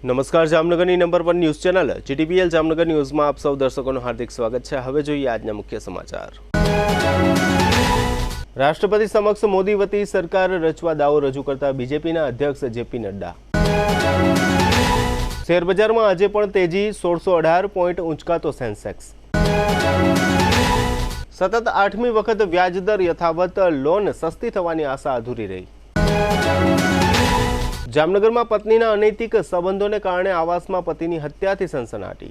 નમસ્કાર, જામનગરની number 1 news channel GTPL Jamnagar ન્યૂઝમાં આપ સૌ દર્શકોનું હાર્દિક સ્વાગત છે। હવે જોઈએ આજના મુખ્ય સમાચાર। રાષ્ટ્રપતિ સમક્ષ મોદી વતી સરકાર રચવા દાવો રજૂ કરતા બીજેપીના અધ્યક્ષ જેપી નડ્ડા। શેરબજારમાં આજે પણ તેજી, 1618 પોઈન્ટ ઊંચકાતો સેન્સેક્સ। સતત 8મી વખત વ્યાજદર યથાવત, લોન સસ્તી થવાની આશા અધૂરી રહી। જામનગરમાં પત્નીના અનૈતિક સંબંધોને કારણે આવાસમાં પતિની હત્યાથી સનસનાટી।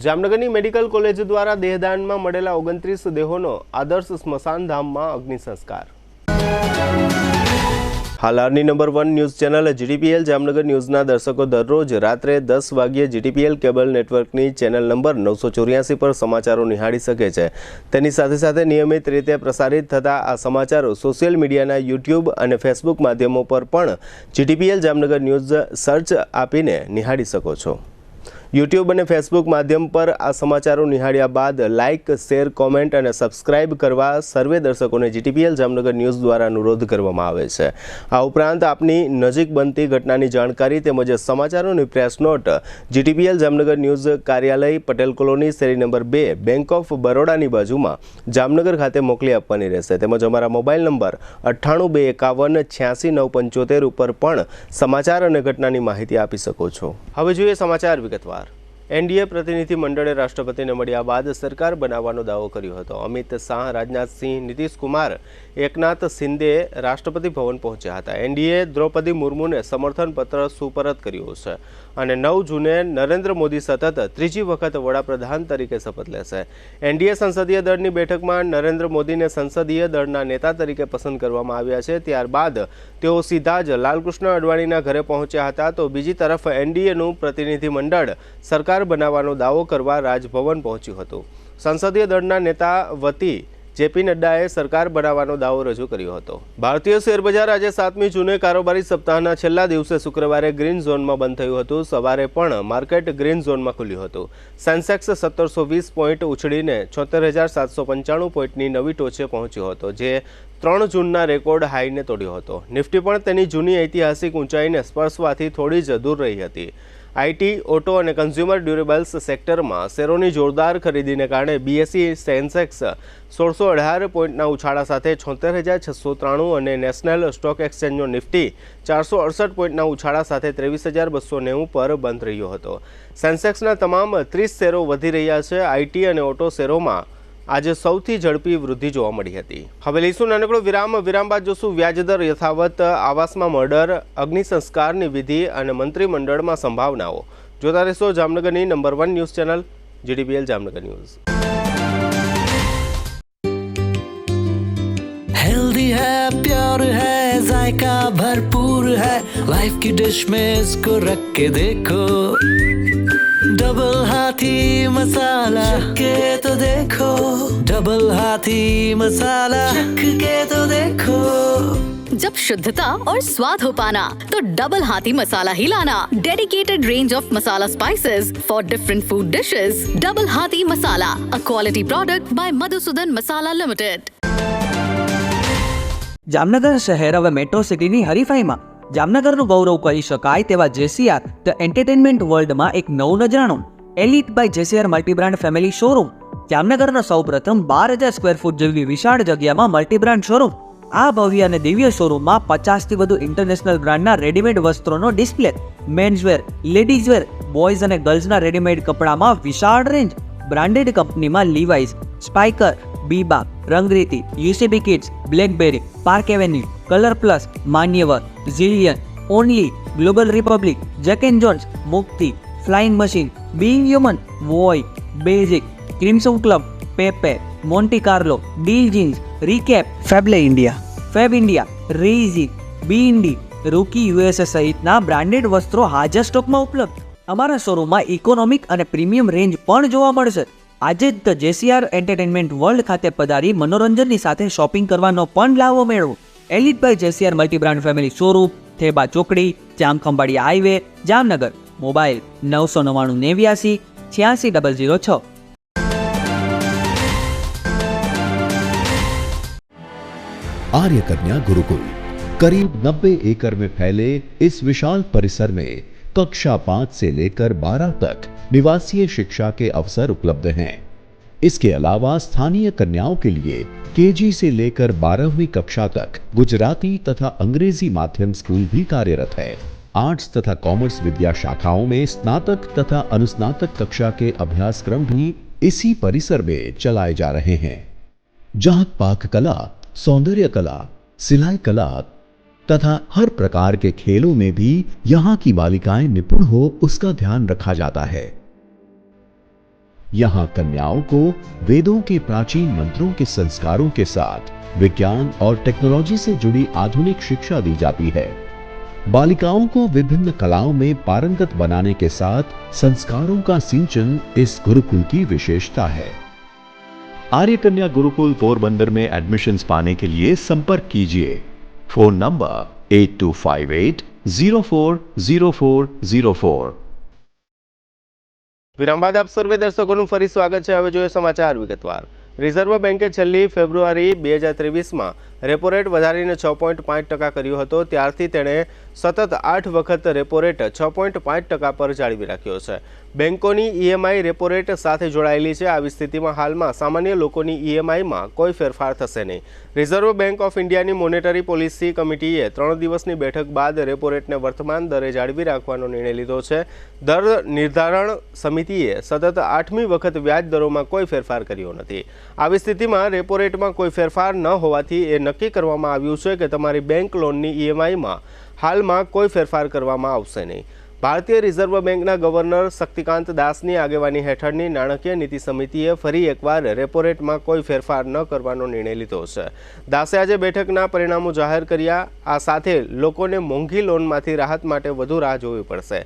જામનગરની મેડિકલ કોલેજ દ્વારા દેહદાનમાં મળેલા 29 દેહોનો આદર્શ સ્મશાન ધામમાં અગ્નિ સંસ્કાર। હાલારની number 1 news channel GTPL Jamnagar ન્યૂઝના દર્શકો દરરોજ રાત્રે 10 વાગ્યે જીટીપીએલ કેબલ નેટવર્કની ચેનલ નંબર 984 પર સમાચારો નિહાળી શકે છે। તેની સાથે સાથે નિયમિત રીતે પ્રસારિત થતા આ સમાચારો સોશિયલ મીડિયાના યુટ્યુબ અને ફેસબુક માધ્યમો પર પણ જીટીપીએલ જામનગર ન્યૂઝ સર્ચ આપીને નિહાળી શકો છો। યુટ્યુબ અને ફેસબુક માધ્યમ પર આ સમાચારો નિહાળ્યા બાદ લાઇક, શેર, કોમેન્ટ અને સબસ્ક્રાઇબ કરવા સર્વે દર્શકોને જીટીપીએલ જામનગર ન્યૂઝ દ્વારા અનુરોધ કરવામાં આવે છે। આ ઉપરાંત આપની નજીક બનતી ઘટનાની જાણકારી તેમજ સમાચારોની press note GTPL Jamnagar news કાર્યાલય, પટેલ કોલોની, શેરી નંબર 2, બેંક ઓફ બરોડાની બાજુમાં જામનગર ખાતે મોકલી આપવાની રહેશે। તેમજ અમારા મોબાઈલ નંબર 9821586975 ઉપર પણ સમાચાર અને ઘટનાની માહિતી આપી શકો છો। હવે જોઈએ સમાચાર વિગતવાર। એનડીએ પ્રતિનિધિ મંડળે રાષ્ટ્રપતિને મળ્યા બાદ સરકાર બનાવવાનો દાવો કર્યો હતો। અમિત શાહ, રાજનાથ સિંહ, નીતિશ કુમાર, એકનાથ શિંદે રાષ્ટ્રપતિ ભવન પહોંચ્યા હતા। એનડીએ દ્રૌપદી મુર્મુને સમર્થન પત્ર સુપરત કર્યું છે અને 9 જૂને નરેન્દ્ર મોદી સતત ત્રીજી વખત વડાપ્રધાન તરીકે શપથ લેશે। એનડીએ સંસદીય દળની બેઠકમાં નરેન્દ્ર મોદીને સંસદીય દળના નેતા તરીકે પસંદ કરવામાં આવ્યા છે। ત્યારબાદ તેઓ સીધા જ લાલકૃષ્ણ અડવાણીના ઘરે પહોંચ્યા હતા। તો બીજી તરફ એનડીએનું પ્રતિનિધિ મંડળ સરકાર બનાવવાનો દાવો કરવા રાજભવન પહોંચ્યું હતું। સંસદીય દળના નેતા વતી જેપી નડ્ડાએ સરકાર બનાવવાનો દાવો રજૂ કર્યો હતો। ભારતીય શેરબજાર આજે 7મી જૂને કારોબારી સપ્તાહના છેલ્લા દિવસે શુક્રવારે ગ્રીન ઝોનમાં બંધ થયું હતું। સવારે પણ માર્કેટ ગ્રીન ઝોનમાં ખુલ્યું હતું। સેન્સેક્સ 1720 પોઈન્ટ ઉછળીને 76,795 પોઈન્ટની નવી ટોચે પહોંચ્યો હતો, જે 3 જૂનના રેકોર્ડ હાઈને તોડ્યો હતો। નિફ્ટી પણ તેની જૂની ઐતિહાસિક ઊંચાઈને સ્પર્શવાથી થોડી જ દૂર રહી હતી। આઈટી, ઓટો અને કન્ઝ્યુમર ડ્યુરેબલ્સ સેક્ટરમાં શેરોની જોરદાર ખરીદીને કારણે બીએસઈ સેન્સેક્સ 1618 પોઈન્ટના ઉછાળા સાથે 76,693 અને નેશનલ સ્ટોક એક્સચેન્જનો નિફ્ટી 468 પોઈન્ટના ઉછાળા સાથે 23,290 પર બંધ રહ્યો હતો। સેન્સેક્સના તમામ 30 શેરો વધી રહ્યા છે। આઈટી અને ઓટો શેરોમાં આજે સૌથી ઝડપી વૃદ્ધિ જોવા મળી હતી। હવે લઈશું નાનકડો વિરામ બાદ જોશું વ્યાજદર યથાવત, આવાસમાં મર્ડર, અગ્નિ સંસ્કારની વિધિ અને મંત્રીમંડળમાં સંભાવનાઓ। જોતા રહેશો જામનગરની number 1 news channel GTPL Jamnagar news. Healthy है, प्योर है, जायका भरपूर है, लाइफ की डिश में इसको रख के देखो। डबल हाथी मसाला चख के तो देखो, डबल हाथी मसाला चख के तो देखो। जब शुद्धता और स्वाद हो पाना तो डबल हाथी मसाला ही लाना। Dedicated range of masala spices for different food dishes. Double Hathi Masala, a quality product by Madhusudan Masala limited. Jamnagar શહેર હવે મેટ્રો સિટીની હરીફાઈમાં જામનગરનું ગૌરવ કરી શકાય તેવા જેસીઆર ધ એન્ટરટેનમેન્ટ વર્લ્ડમાં એક નવું નજરાણું elite by જેસીઆર multi brand family showroom. જામનગરનો સૌપ્રથમ 12,000 સ્ક્વેર ફૂટ જેવી વિશાળ જગ્યામાં મલ્ટીબ્રાન્ડ શોરૂમ। આ ભવ્ય અને દિવ્ય શોરૂમમાં 50થી વધુ ઇન્ટરનેશનલ બ્રાન્ડના રેડીમેડ વસ્ત્રોનો ડિસ્પ્લે, મેન્સવેર, લેડીઝવેર, બોયઝ અને ગર્લ્સના રેડીમેડ કપડામાં વિશાળ રેન્જ, બ્રાન્ડેડ કંપનીમાં Levi's, Spykar, Biba, Rangriti, UCB kids, Blackberry, Park Avenue, Colour Plus, Manyavar, ઝિલિયન, Only, Global Republic, Jack and Jones, Mukti, Flying Machine, Being Human, વોય, Basic, Crimson Club, Pepe, Monte Carlo, Deal Jeans, Recap, ફેબલે India, Fab India, રેઝી, બીઇન્ડી, Rookie USA સહિતના branded વસ્ત્રો હાજર સ્ટોકમાં ઉપલબ્ધ। અમારા શોરૂમમાં ઇકોનોમિક અને પ્રીમિયમ રેન્જ પણ જોવા મળશે। આજે જ ધ જેસીઆર એન્ટરટેનમેન્ટ વર્લ્ડ ખાતે પધારી મનોરંજનની સાથે શોપિંગ કરવાનો પણ લાવો મેળવો। Elite by જેસીઆર multi brand family showroom, Theba ચોકડી, જામખંભાળિયા હાઈવે, જામનગર। મોબાઈલ 999 89 86 006। आर्य कन्या गुरुकुल करीब 90 एकड़ में फैले इस विशाल परिसर में कक्षा 5 से लेकर 12 तक निवासीय शिक्षा के अवसर उपलब्ध हैं। इसके अलावा स्थानीय कन्याओं के लिए केजी से लेकर 12वीं कक्षा तक गुजराती तथा अंग्रेजी माध्यम स्कूल भी कार्यरत है। आर्ट्स तथा कॉमर्स विद्या शाखाओं में स्नातक तथा अनुस्नातक कक्षा के अभ्यासक्रम भी इसी परिसर में चलाए जा रहे हैं, जहां पाक कला, सौंदर्य कला, सिलाई कला तथा हर प्रकार के खेलों में भी यहां की बालिकाएं निपुण हो उसका ध्यान रखा जाता है। यहां कन्याओं को वेदों के प्राचीन मंत्रों के संस्कारों के साथ विज्ञान और टेक्नोलॉजी से जुड़ी आधुनिक शिक्षा दी जाती है। बालिकाओं को विभिन्न कलाओं में पारंगत बनाने के साथ संस्कारों का सिंचन इस गुरुकुल की विशेषता है। आर्य कन्या गुरुकुल पोरबंदर में एडमिशन्स पाने के लिए संपर्क कीजिए। Phone number 8258040404। વિરામ બાદ આપ સર્વે દર્શકોનું ફરી સ્વાગત છે। હવે જોઈએ સમાચાર વિગતવાર। રિઝર્વ બેન્કે છેલ્લી ફેબ્રુઆરી 2023માં રેપો રેટ વધારીને 6.5% કર્યો હતો, ત્યારથી તેણે સતત 8 વખત રેપો રેટ 6.5% પર જાળવી રાખ્યો છે। બેન્કોની ઈએમઆઈ રેપો રેટ સાથે જોડાયેલી છે। આવી સ્થિતિમાં હાલમાં સામાન્ય લોકોની ઈએમઆઈમાં કોઈ ફેરફાર થશે નહીં। રિઝર્વ બેન્ક ઓફ ઇન્ડિયાની મોનેટરી પોલિસી કમિટીએ 3 દિવસની બેઠક બાદ રેપો રેટને વર્તમાન દરે જાળવી રાખવાનો નિર્ણય લીધો છે। દર નિર્ધારણ સમિતિએ સતત 8મી વખત વ્યાજ દરોમાં કોઈ ફેરફાર કર્યો નથી। આવી સ્થિતિમાં રેપો રેટમાં કોઈ ફેરફાર ન હોવાથી એ નક્કી કરવામાં આવ્યું છે કે તમારી બેંક લોનની ઈએમઆઈમાં હાલમાં કોઈ ફેરફાર કરવામાં આવશે નહીં। ભારતીય રિઝર્વ બેંકના ગવર્નર શક્તિકાંત દાસની આગેવાની હેઠળની નાણાકીય નીતિ સમિતિએ ફરી એકવાર રેપો રેટમાં કોઈ ફેરફાર ન કરવાનો નિર્ણય લીધો છે। દાસે આજે બેઠકના પરિણામો જાહેર કર્યા। આ સાથે લોકોને મોંઘી લોનમાંથી રાહત માટે વધુ રાહ જોવી પડશે।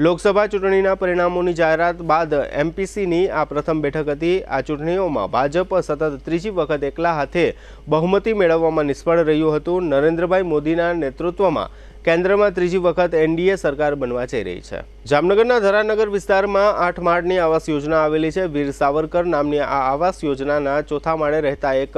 લોકસભા ચૂંટણીના પરિણામોની જાહેરાત બાદ એમપીસીની આ પ્રથમ બેઠક હતી। આ ચૂંટણીઓમાં ભાજપ સતત ત્રીજી વખત એકલા હાથે બહુમતી મેળવવામાં નિષ્ફળ રહ્યું હતું। નરેન્દ્રભાઈ મોદીના નેતૃત્વમાં કેન્દ્રમાં ત્રીજી વખત એનડીએ સરકાર બનવા જઈ રહી છે। જામનગરના ધરાનગર વિસ્તારમાં 8 માળની આવાસ યોજના આવેલી છે। વીર સાવરકર નામની આ આવાસ યોજનાના ચોથા માળે રહેતા એક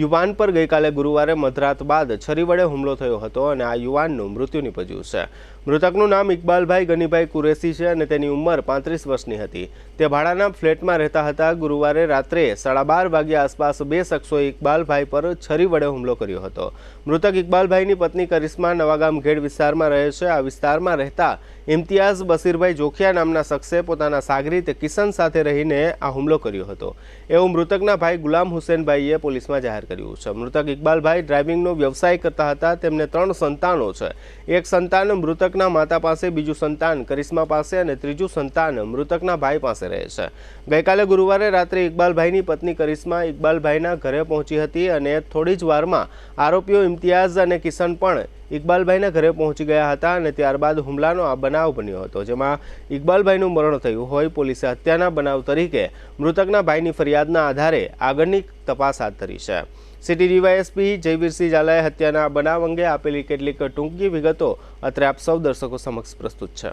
યુવાન પર ગઈકાલે ગુરુવારે મધરાત બાદ છરી વડે હુમલો થયો હતો અને આ યુવાનનું મૃત્યુ નીપજ્યું છે। મૃતકનું નામ ઇકબાલભાઈ ગનીભાઈ કુરેશી છે અને તેની ઉંમર 35 વર્ષની હતી। તે ભાડાના ફ્લેટમાં રહેતા હતા। ગુરુવારે રાત્રે 12:30 વાગ્યા આસપાસ બે શખ્સોએ ઇકબાલભાઈ પર છરી વડે હુમલો કર્યો હતો। મૃતક ઇકબાલભાઈની પત્ની કરિશ્મા નવાગામ ઘેડ વિસ્તારમાં રહે છે। આ વિસ્તારમાં રહેતા ઇમ્તિયાઝ બસીરભાઈ જોખિયા નામના શખ્સે પોતાના સાગરીત કિશન સાથે રહીને આ હુમલો કર્યો હતો એવું મૃતકના ભાઈ ગુલામ હુસેનભાઈએ પોલીસમાં જાહેર કર્યું છે। મૃતક ઇકબાલભાઈ ડ્રાઇવિંગનો વ્યવસાય કરતા હતા। તેમને 3 સંતાનો છે। એક સંતાન મૃતકના માતા પાસે, બીજું સંતાન કરિશ્મા પાસે અને ત્રીજું સંતાન મૃતકના ભાઈ પાસે રહે છે। ગઈકાલે ગુરુવારે રાત્રે ઇકબાલભાઈની પત્ની કરિશ્મા ઇકબાલભાઈના ઘરે પહોંચી હતી અને થોડી જ વારમાં આરોપીઓ ઇમ્તિયાઝ અને કિશન પણ ઇકબાલભાઈના ઘરે પહોંચી ગયા હતા અને ત્યારબાદ હુમલાનો આ બનાવ બન્યો હતો, જેમાં ઇકબાલભાઈનું મરણ થયું હોય। પોલીસે હત્યાના બનાવ તરીકે મૃતકના ભાઈની ફરિયાદના આધારે આગળની તપાસ હાથ ધરી છે। સિટી ડીવાયએસપી જયવીરસિંહ ઝાલાએ હત્યાના બનાવ અંગે આપેલી કેટલીક ટૂંકી વિગતો અત્રે આપ સૌ દર્શકો સમક્ષ પ્રસ્તુત છે।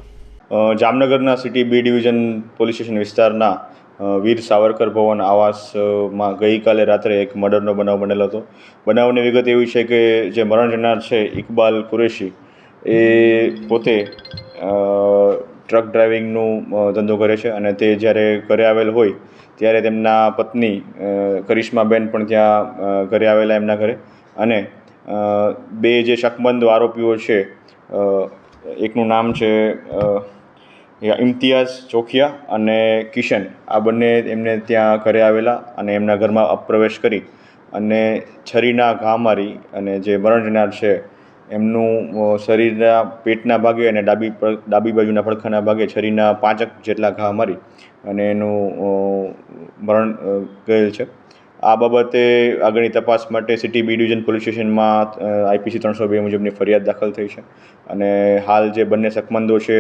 જામનગરના city B division police station વિસ્તારના વીર સાવરકર ભવન આવાસમાં ગઈકાલે રાત્રે એક મર્ડરનો બનાવ બનેલો હતો। બનાવની વિગત એવી છે કે જે મરણ જનાર છે ઇકબાલ કુરેશી એ પોતે ટ્રક ડ્રાઇવિંગનું ધંધો કરે છે અને તે જ્યારે ઘરે આવેલ હોય ત્યારે તેમના પત્ની કરિશ્માબેન પણ ત્યાં ઘરે આવેલા એમના ઘરે અને બે જે શકમંદ આરોપીઓ છે, એકનું નામ છે ઇમ્તિયાઝ ચોખિયા અને કિશન, આ બંને એમને ત્યાં ઘરે આવેલા અને એમના ઘરમાં અપ્રવેશ કરી અને છરીના ઘા મારી અને જે મરણ જનાર છે એમનું શરીરના પેટના ભાગે અને ડાબી બાજુના પડખાના ભાગે છરીના 5 જેટલા ઘા મારી અને એનું મરણ ગયેલ છે। આ બાબતે આગળની તપાસ માટે સિટી બી ડિવિઝન પોલીસ સ્ટેશનમાં આઈપીસી 302 મુજબની ફરિયાદ દાખલ થઈ છે અને હાલ જે બંને શકમંદો છે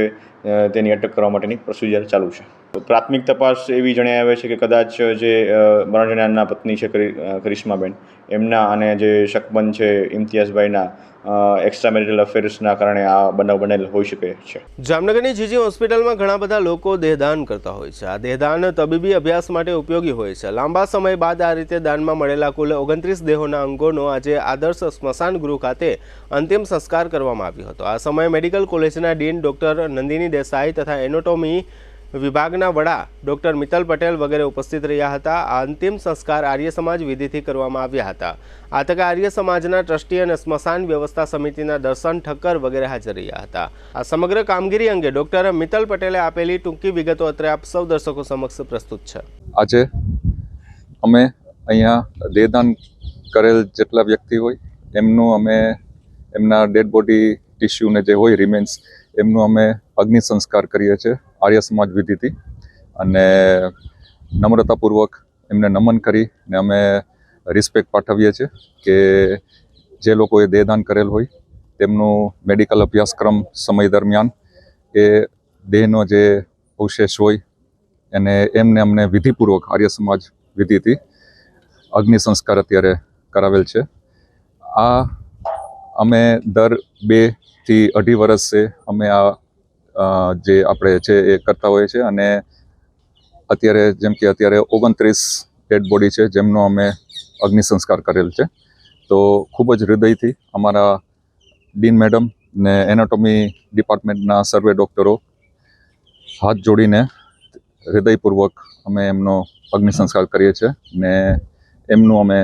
તેની અટક કરવા માટેની પ્રોસિજર ચાલુ છે. પ્રાથમિક તપાસ એવી જણાઈ આવે છે કે કદાચ જે મરણ જનારના પત્ની છે કરિશ્માબેન એમના અને જે શકમંદ છે ઇમ્તિયાઝભાઈના એક્સ્ટ્રા મેરિટલ અફેર્સના કારણે આ બનાવ બનેલ હોઈ શકે છે. જામનગરની જીજી હોસ્પિટલમાં ઘણા બધા લોકો દેહદાન કરતા હોય છે. આ દેહદાન તબીબી અભ્યાસ માટે ઉપયોગી હોય છે. લાંબા સમય બાદ આ રીતે દાનમાં મળેલા કુલ 29 દેહોના અંગોનો આજે આદર્શ સ્મશાન ગૃહ ખાતે અંતિમ સંસ્કાર કરવામાં આવ્યો હતો. આ સમયે મેડિકલ કોલેજના ડીન ડોક્ટર નંદિની દેસાઈ તથા એનાટોમી વિભાગના વડા ડોક્ટર મિત્તલ પટેલ વગેરે ઉપસ્થિત રહ્યા હતા. આ અંતિમ સંસ્કાર આર્ય સમાજ વિધિથી કરવામાં આવ્યા હતા. આ તકે આર્ય સમાજના ટ્રસ્ટી અને સ્મશાન વ્યવસ્થા સમિતિના દર્શન ઠક્કર વગેરે હાજર રહ્યા હતા. આ સમગ્ર કામગીરી અંગે ડોક્ટર મિત્તલ પટેલે આપેલી ટૂંકી વિગતો અત્રે આપ સૌ દર્શકો સમક્ષ પ્રસ્તુત છે. આજે અમે અહીંયા દેહદાન કરેલ જેટલા વ્યક્તિ હોય એમનું અમે એમના ડેડ બોડી ટિશ્યુને જે હોય રિમેન્સ એમનું અમે અગ્નિ સંસ્કાર કરીએ છીએ આર્ય સમાજ વિધિથી અને નમ્રતાપૂર્વક એમને નમન કરીને અમે રિસ્પેક્ટ પાઠવીએ છીએ કે જે લોકોએ દેહદાન કરેલ હોય તેમનું મેડિકલ અભ્યાસક્રમ સમય દરમિયાન એ દેહનો જે અવશેષ હોય અને એમને અમને વિધિપૂર્વક આર્ય સમાજ વિધિથી અગ્નિ સંસ્કાર અત્યારે કરાવેલ છે. આ અમે દર 2 થી 2.5 વર્ષે અમે આ જે આપણે છે એ કરતા હોઈએ છીએ અને અત્યારે જેમ કે અત્યારે 29 ડેડ બોડી છે જેમનો અમે અગ્નિ સંસ્કાર કરેલ છે. તો ખૂબ જ હૃદયથી અમારા ડીન મેડમ ને એનાટોમી ડિપાર્ટમેન્ટના સર્વે ડૉક્ટરો હાથ જોડીને હૃદયપૂર્વક અમે એમનો અગ્નિ સંસ્કાર કરીએ છીએ ને એમનું અમે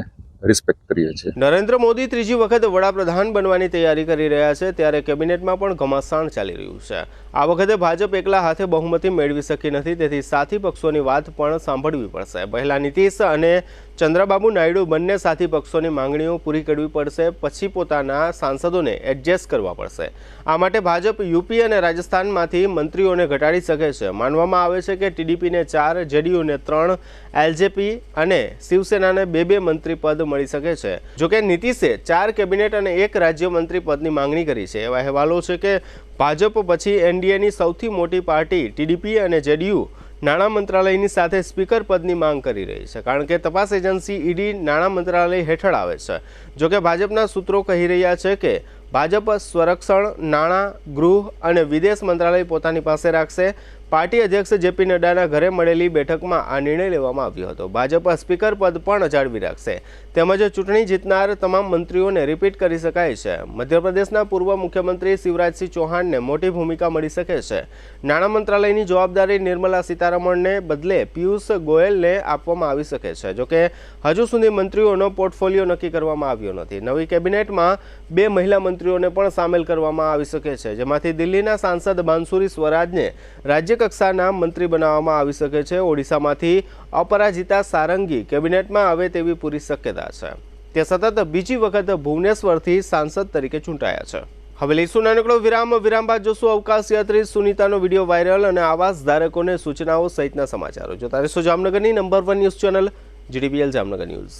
રિસ્પેક્ટ કરીએ છીએ. નરેન્દ્ર મોદી ત્રીજી વખત વડાપ્રધાન બનવાની તૈયારી કરી રહ્યા છે ત્યારે કેબિનેટમાં પણ ઘમાસાણ ચાલી રહ્યું છે. આ વખતે ભાજપ એકલા હાથે બહુમતી મેળવી શકી નથી, તેથી સાથી પક્ષોની વાત પણ સાંભળવી પડશે. પહેલા નીતિશ અને ચંદ્રબાબુ નાયડુ બંને સાથી પક્ષોની માંગણીઓ પૂરી કરવી પડશે, પછી પોતાના સાંસદોને એડજસ્ટ કરવા પડશે. આ માટે ભાજપ યુપી અને રાજસ્થાનમાંથી મંત્રીઓને ઘટાડી શકે છે. માનવામાં આવે છે કે ટીડીપીને 4, જેડીયુને 3, એલજેપી અને શિવસેનાને 2 મંત્રી પદ મળી શકે છે. જોકે નીતિશે 4 કેબિનેટ અને 1 રાજ્યમંત્રી પદની માંગણી કરી છે. એવા અહેવાલો છે કે ભાજપ પછી એનડીએની સૌથી મોટી પાર્ટી ટીડીપી અને જેડીયુ નાણાં મંત્રાલયની સાથે સ્પીકર પદની માંગ કરી રહી છે, કારણ કે તપાસ એજન્સી ઈડી નાણાં મંત્રાલય હેઠળ આવે છે. જોકે ભાજપના સૂત્રો કહી રહ્યા છે કે ભાજપ સંરક્ષણ, નાણાં, ગૃહ અને વિદેશ મંત્રાલય પોતાની પાસે રાખશે. પાર્ટી અધ્યક્ષ જેપી નડ્ડાના ઘરે મળેલી બેઠકમાં આ નિર્ણય લેવામાં આવ્યો હતો. ભાજપ સ્પીકર પદ પણ જાળવી રાખશે, તેમજ ચૂંટણી જીતનાર તમામ મંત્રીઓને રિપીટ કરી શકાય છે. મધ્યપ્રદેશના પૂર્વ મુખ્યમંત્રી શિવરાજસિંહ ચૌહાણને મોટી ભૂમિકા મળી શકે છે. નાણાં મંત્રાલયની જવાબદારી નિર્મલા સીતારમણને બદલે પિયુષ ગોયલને આપવામાં આવી શકે છે. જોકે હજુ સુધી મંત્રીઓનો પોર્ટફોલિયો નક્કી કરવામાં આવ્યો નથી. નવી કેબિનેટમાં 2 મહિલા મંત્રીઓને પણ સામેલ કરવામાં આવી શકે છે, જેમાંથી દિલ્હીના સાંસદ બાંસુરી સ્વરાજને રાજ્ય કક્ષાના મંત્રી બનાવવામાં આવી શકે છે. ઓડિશામાંથી અપરાજિતા સારંગી કેબિનેટમાં આવે તેવી પૂરી શક્યતા છે. તે સતત બીજી વખત ભુવનેશ્વરથી સાંસદ તરીકે ચૂંટાયા છે. હવે લઈશું નાનકડો વિરામ બાદ જોશું અવકાશ યાત્રી સુનીતાનો વિડીયો વાયરલ અને આવાસ ધારકોને સૂચનાઓ સહિતના સમાચારો. જોતા રહેશો જામનગરની number 1 news channel GDBL Jamnagar news.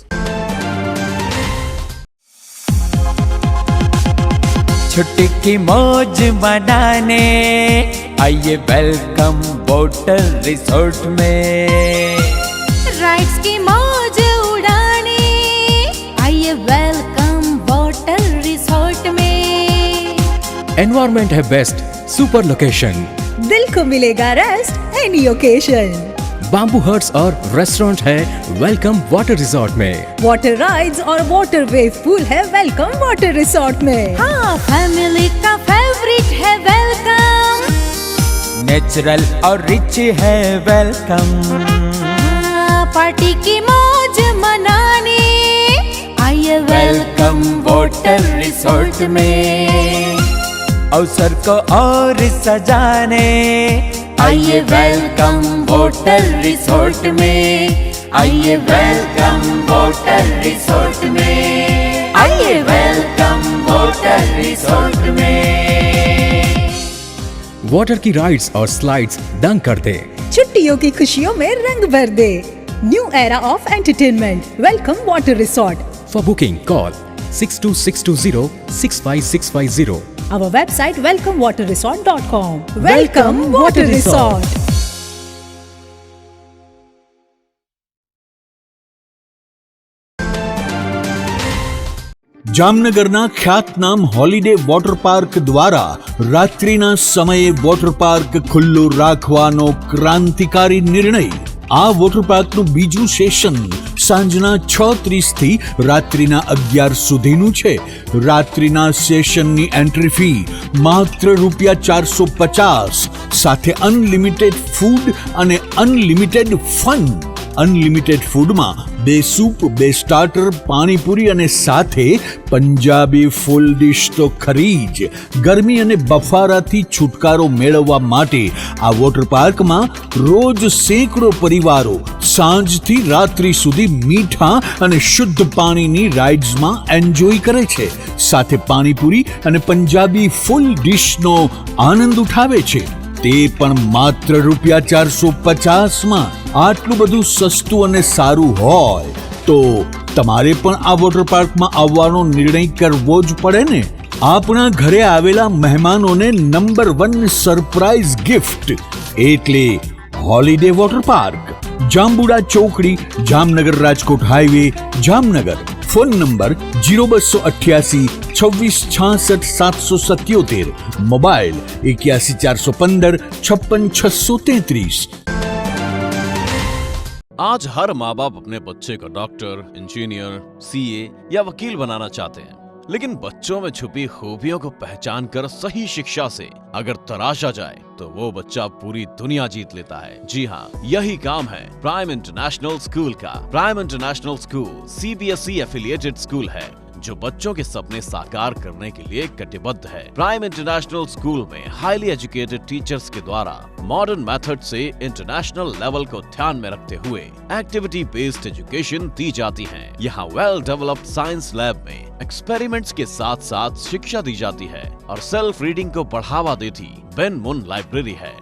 छुट्टी की मौज मनाने आइए वेलकम वोटर रिसोर्ट में, राइड्स की मौज उड़ाने आइए वेलकम वोटर रिसोर्ट में. एनवायरमेंट है बेस्ट, सुपर लोकेशन, दिल को मिलेगा rest any occasion. Bamboo huts और रेस्टोरेंट है वेलकम वाटर रिसोर्ट में. वाटर राइड्स और वाटर वेव पूल है वेलकम वाटर रिसोर्ट में. हाँ, फैमिली का फेवरेट है वेलकम, नेचुरल और रिच है वेलकम. पार्टी की मौज मनाने आइए वेलकम वाटर रिसोर्ट में, अवसर को और सजाने आइए वेलकम वाटर रिसोर्ट में, आइए वेलकम वाटर रिसोर्ट में, आइए वेलकम वाटर रिसोर्ट में. वाटर की राइड्स और स्लाइड्स दंग कर दे, छुट्टियों की खुशियों में रंग भर दे. New era of entertainment welcome water resort. For booking call 6262065650 our website welcomewaterresort.com. Welcome Water Resort. જામનગરના ખ્યાતનામ હોલિડે વોટર પાર્ક દ્વારા રાત્રિના સમયે વોટર પાર્ક ખુલ્લું રાખવાનો ક્રાંતિકારી નિર્ણય. આ વોટર પાર્કનું બીજું સેશન સાંજના 6:30 થી રાત્રિના 11 સુધીનું છે. રાત્રિના સેશનની એન્ટ્રી ફી માત્ર ₹450 સાથે અનલિમિટેડ ફૂડ અને અનલિમિટેડ ફન. અનલિમિટેડ ફૂડમાં 2 સૂપ, 2 સ્ટાર્ટર, પાણીપુરી અને સાથે પંજાબી ફૂલ ડિશ તો ખરી જ. ગરમી અને બફારાથી છુટકારો મેળવવા માટે આ વોટર પાર્કમાં રોજ સેંકડો પરિવારો સાંજથી રાત્રિ સુધી મીઠા અને શુદ્ધ પાણીની રાઇડ્સમાં એન્જોય કરે છે. સાથે પાણીપુરી અને પંજાબી ફૂલ ડિશનો આનંદ ઉઠાવે છે, તે પણ માત્ર ₹450માં. આટલું બધું સસ્તું અને સારું હોય તો તમારે પણ આ વોટર પાર્કમાં આવવાનો નિર્ણય કરવો જ પડે ને. આપણા ઘરે આવેલા મહેમાનોને નંબર 1 સરપ્રાઈઝ ગિફ્ટ એટલે હોલિડે વોટર પાર્ક, જાંબુડા ચોકડી, Jamnagar Rajkot highway, Jamnagar. Phone number 0288 2666 777, mobile 81 415 56 633. आज हर माँ बाप अपने बच्चे को डॉक्टर, इंजीनियर, सीए या वकील बनाना चाहते हैं, लेकिन बच्चों में छुपी खूबियों को पहचान कर सही शिक्षा से अगर तराशा जाए तो वो बच्चा पूरी दुनिया जीत लेता है. जी हाँ, यही काम है प्राइम इंटरनेशनल स्कूल का. Prime international school CBSE affiliated school है जो बच्चों के सपने साकार करने के लिए कटिबद्ध है. प्राइम इंटरनेशनल स्कूल में हाईली एजुकेटेड टीचर्स के द्वारा मॉडर्न मेथड से इंटरनेशनल लेवल को ध्यान में रखते हुए एक्टिविटी बेस्ड एजुकेशन दी जाती है. यहाँ वेल डेवलप्ड साइंस लैब में एक्सपेरिमेंट्स के साथ साथ शिक्षा दी जाती है और सेल्फ रीडिंग को बढ़ावा देती बेन मुन लाइब्रेरी है.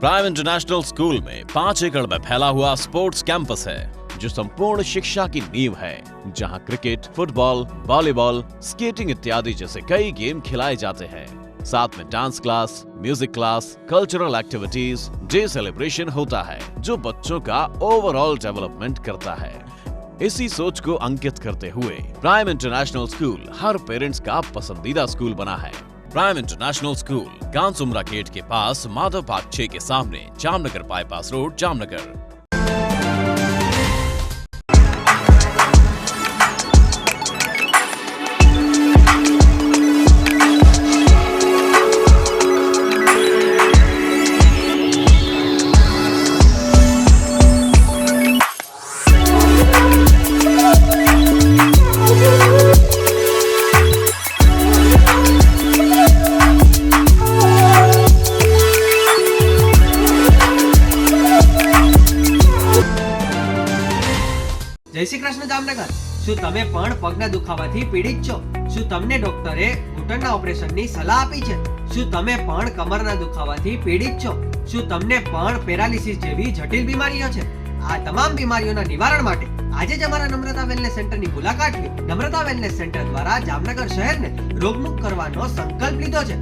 प्राइम इंटरनेशनल स्कूल में 5 एकड़ में फैला हुआ स्पोर्ट्स कैंपस है जो संपूर्ण शिक्षा की नींव है, जहां क्रिकेट, फुटबॉल, वॉलीबॉल, स्केटिंग इत्यादि जैसे कई गेम खिलाए जाते हैं. साथ में dance class, music class, cultural activities, day celebration होता है जो बच्चों का ओवरऑल डेवलपमेंट करता है. इसी सोच को अंकित करते हुए प्राइम इंटरनेशनल स्कूल हर पेरेंट्स का पसंदीदा स्कूल बना है. प्राइम इंटरनेशनल स्कूल कांसुमरा गेट के पास माधव बाग 6 के सामने, जामनगर बाईपास रोड, जामनगर. જય શ્રી કૃષ્ણ જામનગર. શું તમે પણ પગના દુખાવાથી પીડિત છો? શું તમને ડોક્ટરે ઘૂંટણના ઓપરેશનની સલાહ આપી છે? શું તમે પણ કમરના દુખાવાથી પીડિત છો? શું તમને પણ પેરાલિસિસ જેવી જટિલ બીમારીઓ છે? આ તમામ બીમારીઓના નિવારણ માટે આજે જ અમારા નમ્રતા વેલનેસ સેન્ટરની મુલાકાત લો. નમ્રતા વેલનેસ સેન્ટર દ્વારા જામનગર શહેરને રોગમુક્ત કરવાનો સંકલ્પ લીધો છે.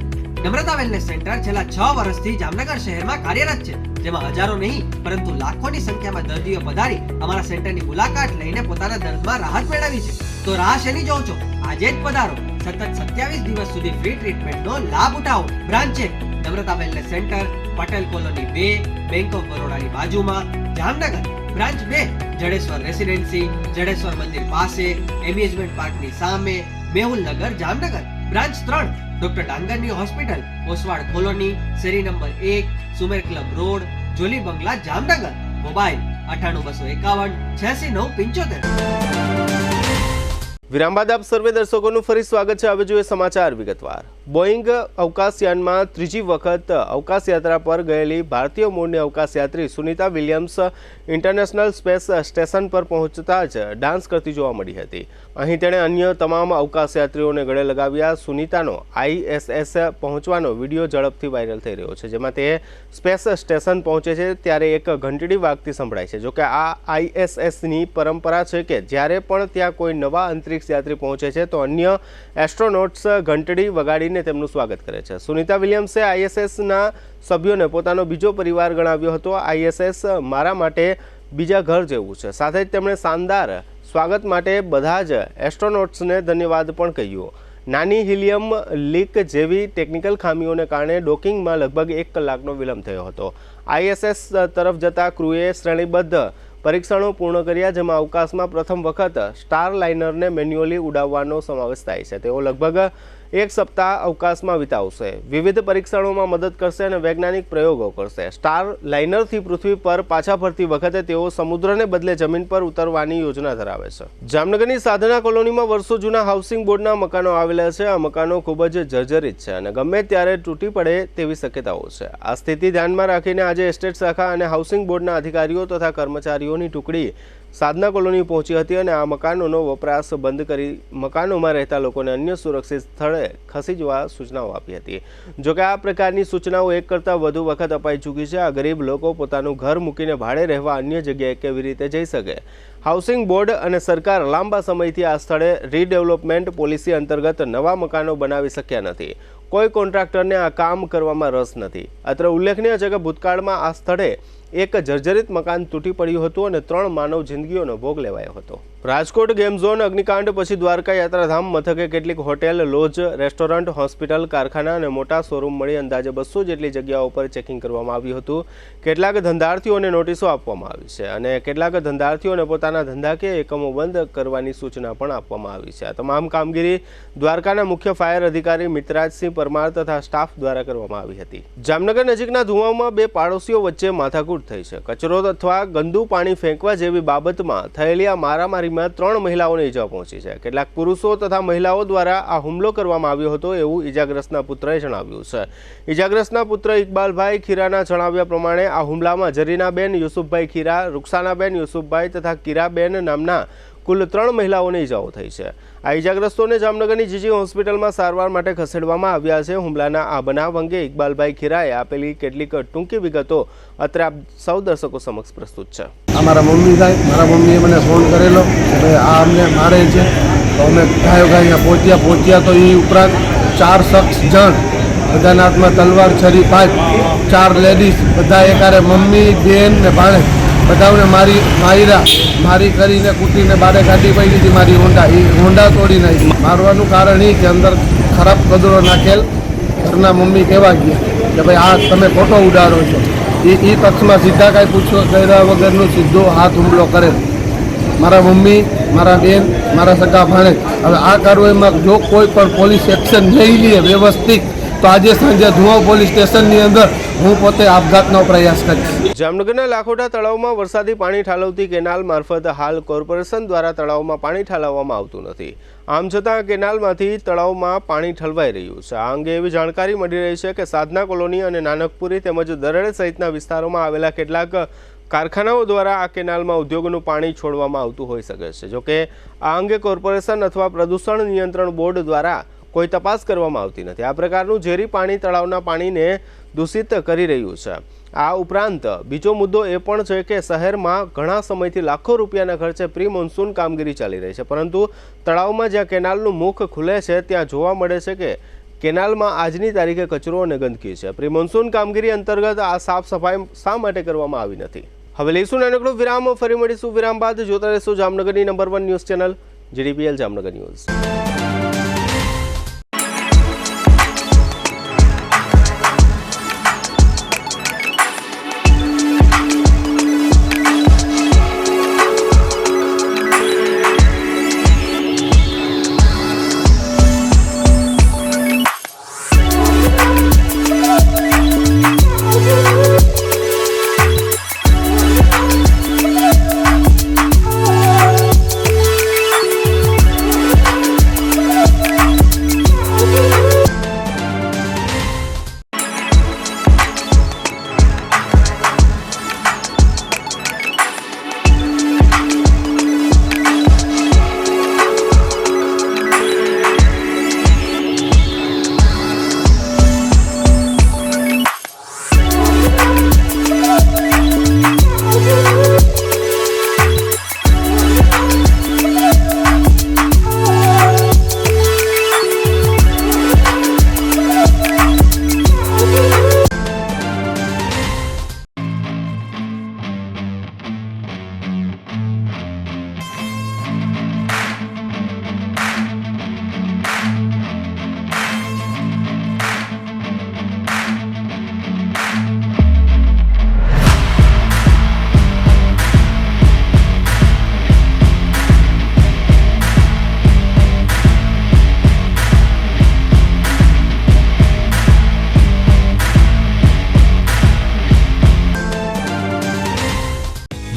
નમ્રતા વેલનેસ સેન્ટર છેલ્લા 6 વર્ષથી જામનગર શહેરમાં કાર્યરત છે, જેમાં હજારો નહીં પરંતુ લાખોની સંખ્યામાં દર્દીઓ પધારી અમારા સેન્ટરની મુલાકાત લઈને પોતાના દર્દમાં રાહત મેળવી છે. તો રાહ શેની જોવો છો? આજે જ પધારો. સતત 27 દિવસ સુધી ફ્રી ટ્રીટમેન્ટનો લાભ ઉઠાવો. બ્રાન્ચ છે Namrata wellness centre, Patel colony 2, bank of બરોડાની બાજુમાં, જામનગર. બ્રાન્ચ 2 જડેશ્વર રેસિડેન્સી, જડેશ્વર મંદિર પાસે, એમ્યુઝમેન્ટ પાર્કની સામે, મેહુલનગર, જામનગર. બ્રાન્ચ 3 ડોક્ટર ડાંગરની હોસ્પિટલ, ઓસવાડ કોલોની, શેરી number 1, Sumer club road, Jolly બંગલા, જામનગર. મોબાઈલ 98 251 86 975. વિરામ બાદ આપ સર્વે દર્શકોનું ફરી સ્વાગત છે. હવે જોઈએ સમાચાર વિગતવાર. બોઈંગ અવકાશયાનમાં ત્રીજી વખત અવકાશ યાત્રા પર ગયેલી ભારતીય મૂળની અવકાશયાત્રી Sunita Williams international space station પર પહોંચતા જ ડાન્સ કરતી જોવા મળી હતી. અહીં તેણે અન્ય તમામ અવકાશયાત્રીઓને ગળે લગાવ્યા. સુનિતાનો ISS પહોંચવાનો વિડીયો ઝડપથી વાયરલ થઈ રહ્યો છે, જેમાં તે સ્પેસ સ્ટેશન પહોંચે છે ત્યારે એક ઘંટડી વાગતી સંભળાય છે. જોકે આ ISSની પરંપરા છે કે જ્યારે પણ ત્યાં કોઈ નવા અંતરિક્ષ યાત્રી પહોંચે છે તો અન્ય એસ્ટ્રોનોટ્સ ઘંટડી વગાડીને આવીને તેમનું સ્વાગત કરે છે. સુનિતા વિલિયમ્સે ISSના સભ્યોને પોતાનો બીજો પરિવાર ગણાવ્યો હતો. ISS મારા માટે બીજા ઘર જેવું છે. સાથે જ તેમણે શાનદાર સ્વાગત માટે બધા જ એસ્ટ્રોનોટ્સને ધન્યવાદ પણ કહ્યું. નાની હિલિયમ લીક જેવી ટેકનિકલ ખામીઓને કારણે ડોકિંગમાં લગભગ 1 કલાકનો વિલંબ થયો હતો. ISS તરફ જતા ક્રૂએ શ્રેણીબદ્ધ પરીક્ષણો પૂર્ણ કર્યા, જેમાં અવકાશમાં પ્રથમ વખત સ્ટાર લાઇનરને મેન્યુઅલી ઉડાવવાનો સમાવેશ થાય છે. તેઓ લગભગ 1 સપ્તાહ અવકાશમાં વિતાવશે, વિવિધ પરીક્ષણોમાં મદદ કરશે અને વૈજ્ઞાનિક પ્રયોગો કરશે. સ્ટાર લાઇનરથી પૃથ્વી પર પાછા ફરતી વખતે તેઓ સમુદ્રને બદલે જમીન પર ઉતરવાની યોજના ધરાવે છે. જામનગરની સાધના કોલોનીમાં વર્ષો જૂના હાઉસિંગ બોર્ડના મકાનો આવેલા છે. આ મકાનો ખૂબ જ જર્જરિત છે અને ગમે ત્યારે તૂટી પડે તેવી શક્યતાઓ છે. આ સ્થિતિ ધ્યાનમાં રાખીને આજે એસ્ટેટ શાખા અને હાઉસિંગ બોર્ડના અધિકારીઓ તથા કર્મચારીઓની ટુકડી સાધના કોલોની પહોંચી હતી અને આ મકાનોનો વપરાશ બંધ કરી મકાનોમાં રહેતા લોકોને અન્ય સુરક્ષિત સ્થળે ખસી જવા સૂચનાઓ આપી હતી. જોકે આ પ્રકારની સૂચનાઓ 1 કરતાં વધુ વખત અપાઈ ચૂકી છે. આ ગરીબ લોકો પોતાનું ઘર મૂકીને ભાડે રહેવા અન્ય જગ્યાએ કેવી રીતે જઈ શકે? હાઉસિંગ બોર્ડ અને સરકાર લાંબા સમયથી આ સ્થળે રીડેવલપમેન્ટ પોલિસી અંતર્ગત નવા મકાનો બનાવી શક્યા નથી. કોઈ કોન્ટ્રાક્ટરને આ કામ કરવામાં રસ નથી. અત્રે ઉલ્લેખનીય છે કે ભૂતકાળમાં આ સ્થળે એક જર્જરિત મકાન તૂટી પડ્યું હતું અને 3 માનવ જિંદગીઓનો ભોગ લેવાયો હતો. રાજકોટ ગેમ ઝોન અગ્નિકાંડ પછી દ્વારકા યાત્રાધામ મથકે કેટલીક હોટેલ, લોજ, રેસ્ટોરન્ટ, હોસ્પિટલ, કારખાના અને મોટા શોરૂમ મળી અંદાજે 200 જેટલી જગ્યાઓ પર ચેકિંગ કરવામાં આવ્યું હતું. કેટલાક ધંધાર્થીઓને નોટિસો આપવામાં આવી છે અને કેટલાક ધંધાર્થીઓને પોતાના ધંધાકીય એકમો બંધ કરવાની સૂચના પણ આપવામાં આવી છે. આ તમામ કામગીરી દ્વારકાના મુખ્ય ફાયર અધિકારી મિતરાજસિંહ પરમાર તથા સ્ટાફ દ્વારા કરવામાં આવી હતી. જામનગર નજીકના ધુવાઓમાં 2 પાડોશીઓ વચ્ચે માથાકૂટ થઈ છે. કચરો અથવા ગંદુ પાણી ફેંકવા જેવી બાબતમાં થયેલી આ મારામારીમાં 3 મહિલાઓને ઈજા પહોંચી છે. કેટલાક પુરુષો તથા મહિલાઓ દ્વારા આ હુમલો કરવામાં આવ્યો હતો એવું ઈજાગ્રસ્તના પુત્રએ જણાવ્યું છે. ઈજાગ્રસ્તના પુત્ર ઇકબાલભાઈ ખીરાના જણાવ્યા પ્રમાણે આ હુમલામાં જરીનાબેન યુસુફભાઈ ખીરા, રૂકસાનાબેન યુસુફભાઈ તથા કીરાબેન નામના કુલ 3 મહિલાઓને ઈજાઓ થઈ છે. આ ઈજાગ્રસ્તોને જામનગરની જીજી હોસ્પિટલમાં સારવાર માટે ખસેડવામાં આવ્યા છે. હુમલાના આ બનાવ અંગે ઇકબાલભાઈ ખીરાએ આપેલી કેટલીક ટૂંકી વિગતો અત્રે આપ સૌ દર્શકો સમક્ષ પ્રસ્તુત છે. મારા મમ્મી થાય, મારા મમ્મીએ મને ફોન કરેલો કે ભાઈ આ અમને મારે છે, તો અમે ગાયો અહીંયા પહોંચ્યા તો એ ઉપરાંત 4 શખ્સ જણ, બધાના હાથમાં તલવાર, છરી, 4 લેડીઝ, બધા એકારે મમ્મી, બેન ને ભાણે બધાને મારી કરીને કૂટીને બારે કાઢી પડી હતી. મારી હોન્ડા તોડી નાખી. મારવાનું કારણ એ કે અંદર ખરાબ કદરો નાખેલ ઘરના મમ્મી કહેવા ગયા કે ભાઈ આ તમે ખોટો ઉડાડો છો. એ પક્ષમાં સીધા કાંઈ પૂછવા કર્યા વગરનું સીધો હાથ હુમલો કરેલ. મારા મમ્મી, મારા બેન, મારા સગા ભાણે. હવે આ કાર્યવાહીમાં જો કોઈ પણ પોલીસ એક્શન નહીં લે વ્યવસ્થિત તો આજે સાંજે ધુવાવ પોલીસ સ્ટેશનની અંદર હું પોતે આપઘાતનો પ્રયાસ કરીશ. જામનગરના લાખોટા તળાવમાં વરસાદી પાણી ઠાલવતી કેનાલ મારફત હાલ કોર્પોરેશન દ્વારા તળાવમાં પાણી ઠાલવવામાં આવતું નથી. આમ છતાં કેનાલમાંથી તળાવમાં પાણી ઠલવાઈ રહ્યું છે. આ અંગે એવી જાણકારી મળી રહી છે કે સાધના કોલોની અને નાનકપુરી તેમજ દરેડ સહિતના વિસ્તારોમાં આવેલા કેટલાક કારખાનાઓ દ્વારા આ કેનાલમાં ઉદ્યોગનું પાણી છોડવામાં આવતું હોઈ શકે છે. જોકે આ અંગે કોર્પોરેશન અથવા પ્રદૂષણ નિયંત્રણ બોર્ડ દ્વારા કોઈ તપાસ કરવામાં આવતી નથી. આ પ્રકારનું ઝેરી પાણી તળાવના પાણીને દૂષિત કરી રહ્યું છે. આ ઉપરાંત બીજો મુદ્દો એ પણ છે કે શહેરમાં ઘણા સમયથી લાખો રૂપિયાના ખર્ચે પ્રી મોન્સૂન કામગીરી ચાલી રહી છે, પરંતુ તળાવમાં જ્યાં કેનાલનું મુખ ખુલે છે ત્યાં જોવા મળે છે કે કેનાલમાં આજની તારીખે કચરો અને ગંદકી છે. પ્રી મોન્સૂન કામગીરી અંતર્ગત આ સાફ સફાઈ શા માટે કરવામાં આવી નથી? હવે લઈશું નાનકડો વિરામ, ફરી મળીશું વિરામ બાદ. જોતા રહેશું જામનગરની number 1 news channel GDPL Jamnagar news.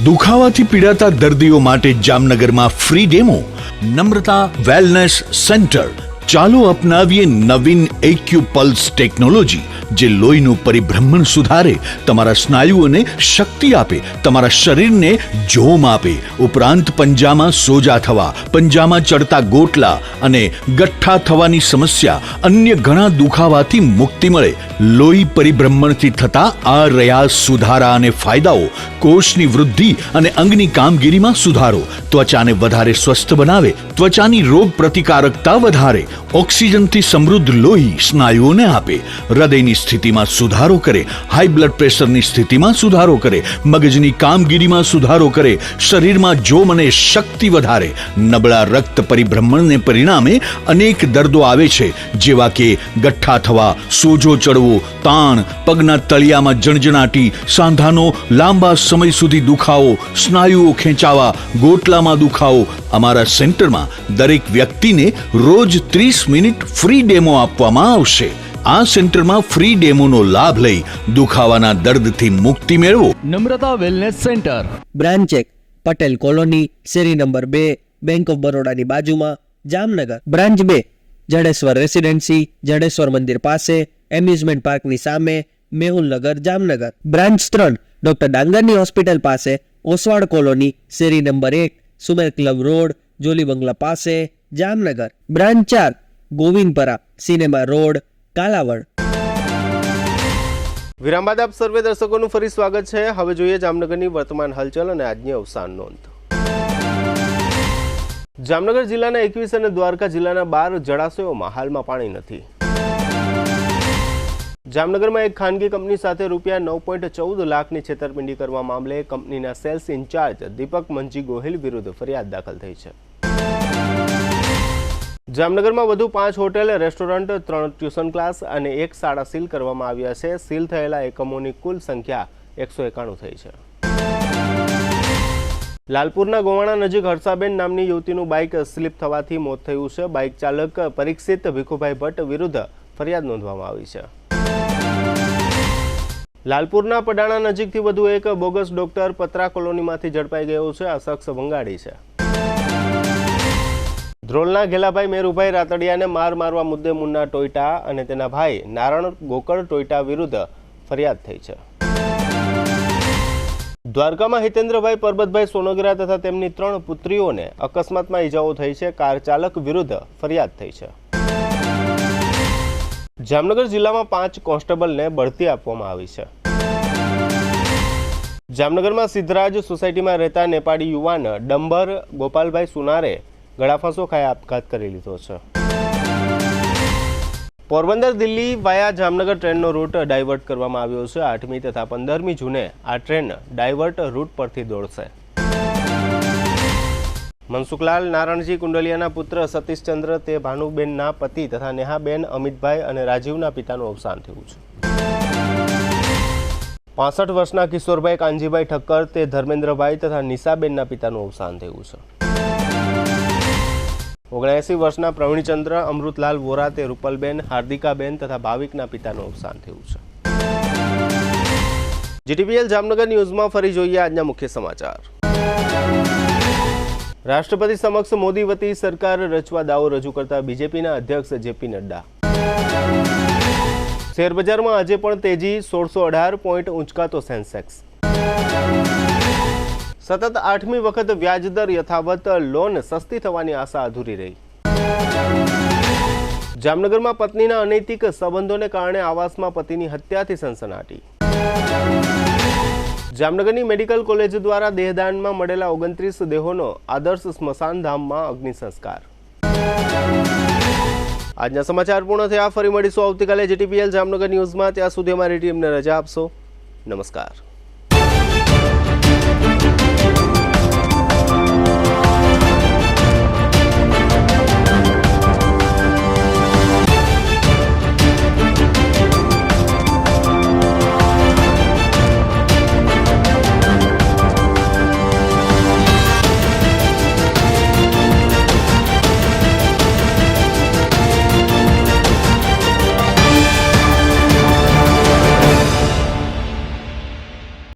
દુખાવાથી પીડાતા દર્દીઓ માટે જામનગરમાં free demo. Namrata wellness centre. ચાલો અપનાવીએ નવીન એક્યુપલ્સ ટેકનોલોજી, જે લોહીનું પરિભ્રમણ સુધારે, તમારા સ્નાયુઓને શક્તિ આપે, તમારા શરીરને જોમ આપે, ઉપરાંત પંજામાં સોજા થવા, પંજામાં ચડતા ગોટલા અને ગઠ્ઠા થવાની સમસ્યા, અન્ય ઘણા દુખાવાથી મુક્તિ મળે. લોહી પરિભ્રમણથી થતા આ રહ્યા સુધારા અને ફાયદાઓ. કોષની વૃદ્ધિ અને અંગની કામગીરીમાં સુધારો, ત્વચાને વધારે સ્વસ્થ બનાવે, ત્વચાની રોગ પ્રતિકારકતા વધારે, ઓક્સિજનથી સમૃદ્ધ લોહી સ્નાયુઓને આપે, હૃદયની સ્થિતિમાં સુધારો કરે, હાઈ બ્લડ પ્રેશરની સ્થિતિમાં સુધારો કરે, મગજની કામગીરીમાં સુધારો કરે, શરીરમાં જોમ અને શક્તિ વધારે. નબળા રક્ત પરિભ્રમણને પરિણામે અનેક દર્દો આવે છે, જેવા કે ગઠ્ઠા થવા, સોજો ચડવો, તાણ, પગના તળિયામાં જણજણાટી, સાંધાનો લાંબા સમય સુધી દુખાવો, સ્નાયુઓ ખેંચાવા, ગોટલામાં દુખાવો. અમારા સેન્ટરમાં દરેક વ્યક્તિને રોજ 30 મિનિટ ફ્રી ડેમો આપવામાં આવશે. આ સેન્ટરમાં ફ્રી ડેમોનો લાભ લઈ દુખાવાના દર્દથી મુક્તિ મેળવો. Namrata wellness centre, branch 1, Patel colony, શેરી નંબર 2, બેંક ઓફ બરોડાની બાજુમાં, જામનગર. બ્રાન્ચ 2, જડેશ્વર રેસિડેન્સી, જડેશ્વર મંદિર પાસે, એમ્યુઝમેન્ટ પાર્કની સામે, મેહુલનગર, જામનગર. બ્રાન્ચ 3, ડોક્ટર ડાંગરની હોસ્પિટલ પાસે, ઓસવાડ કોલોની, શેરી number 1, Sumer club road, Jolly બંગલા પાસે, Jamnagar. Branch 4, Govindpara, cinema road, Kalavad. વિરામ બાદ આપ સર્વે દર્શકોનું ફરી સ્વાગત છે. હવે જોઈએ જામનગરની વર્તમાન હલચલ અને આજની અવસાન નોંધ. જામનગર જિલ્લાના 21 અને દ્વારકા જિલ્લાના 12 જળાશયોમાં હાલમાં પાણી નથી. જામનગરમાં એક ખાનગી કંપની સાથે રૂપિયા 9.14 લાખની છેતરપિંડી કરવા મામલે કંપનીના સેલ્સ ઇન્ચાર્જ દીપક મંજી ગોહિલ વિરુદ્ધ ફરિયાદ દાખલ થઈ છે. જામનગરમાં વધુ 5 હોટેલ, રેસ્ટોરન્ટ, 3 ટ્યુશન ક્લાસ અને 1 શાળા સીલ કરવામાં આવ્યા છે. સીલ થયેલા એકમોની કુલ સંખ્યા 191 થઈ છે. લાલપુરના ગોવાણા નજીક હર્ષાબેન નામની યુવતીનું બાઇક સ્લીપ થવાથી મોત થયું છે. બાઇક ચાલક પરીક્ષિત ભીખુભાઈ ભટ્ટ વિરુદ્ધ ફરિયાદ નોંધવામાં આવી છે. લાલપુરના પડાણા નજીકથી વધુ એક બોગસ ડોક્ટર પત્રા કોલોનીમાંથી ઝડપાઈ ગયો છે. આ શખ્સ બંગાળી છે. ધ્રોલના ઘેલાભાઈ મેરુભાઈ રાતડિયાને મારવા મુદ્દે મુન્ના ટોયટા અને તેના ભાઈ નારણ ગોકળ ટોયટા વિરુદ્ધ ફરિયાદ થઈ છે. દ્વારકામાં હિતેન્દ્રભાઈ પરબતભાઈ સોનગરા તથા તેમની 3 પુત્રીઓને અકસ્માતમાં ઈજાઓ થઈ છે. કાર ચાલક વિરુદ્ધ ફરિયાદ થઈ છે. જામનગર જિલ્લામાં 5 કોન્સ્ટેબલને બઢતી આપવામાં આવી છે. જામનગરમાં સિદ્ધરાજ સોસાયટીમાં રહેતા નેપાળી યુવાન ડંબર ગોપાલભાઈ સુનારે ગળાફાંસો ખાઈ આપઘાત કરી લીધો છે. પોરબંદર દિલ્હી વાયા જામનગર ટ્રેનનો રૂટ ડાયવર્ટ કરવામાં આવ્યો છે. 8મી તથા 15મી જૂને આ ટ્રેન ડાયવર્ટ રૂટ પરથી દોડશે. મનસુખલાલ નારણજી કુંડલિયાના પુત્ર સતીશચંદ્ર તે ભાનુબેનના પતિ તથા નેહાબેન અમિતભાઈ અને રાજીવના પિતાનું અવસાન થયું છે. 65 વર્ષના કિશોરભાઈ કાંજીભાઈ ઠક્કર તે ધર્મેન્દ્રભાઈ તથા નિશાબેનના પિતાનું અવસાન થયું છે. 79 વર્ષના પ્રવીણચંદ્ર અમૃતલાલ વોરા તે રૂપલબેન હાર્દિકાબેન તથા ભાવિકના પિતાનું અવસાન થયું છે. જીટીપીએલ જામનગર ન્યૂઝમાં ફરી જોઈએ આજના મુખ્ય સમાચાર. રાષ્ટ્રપતિ સમક્ષ મોદી વતી સરકાર રચવા દાવો રજૂ કરતા બીજેપીના અધ્યક્ષ જેપી નડ્ડા. શેરબજારમાં આજે પણ તેજી, 1618 પોઈન્ટ ઊંચકાતો સેન્સેક્સ. સતત 8મી વખત વ્યાજદર યથાવત, લોન સસ્તી થવાની આશા અધૂરી રહી. જામનગરમાં પત્નીના અનૈતિક સંબંધોને કારણે આવાસમાં પતિની હત્યાથી સનસનાટી. જામનગરની મેડિકલ કોલેજ દ્વારા દેહદાનમાં મળેલા 29 દેહોનો આદર્શ સ્મશાન ધામમાં અગ્નિ સંસ્કાર. આજના સમાચાર પૂર્ણ થયા. ફરી મળીશું આવતીકાલે જીટીપીએલ જામનગર ન્યૂઝમાં. ત્યાં સુધી અમારી ટીમને રજા આપશો. નમસ્કાર.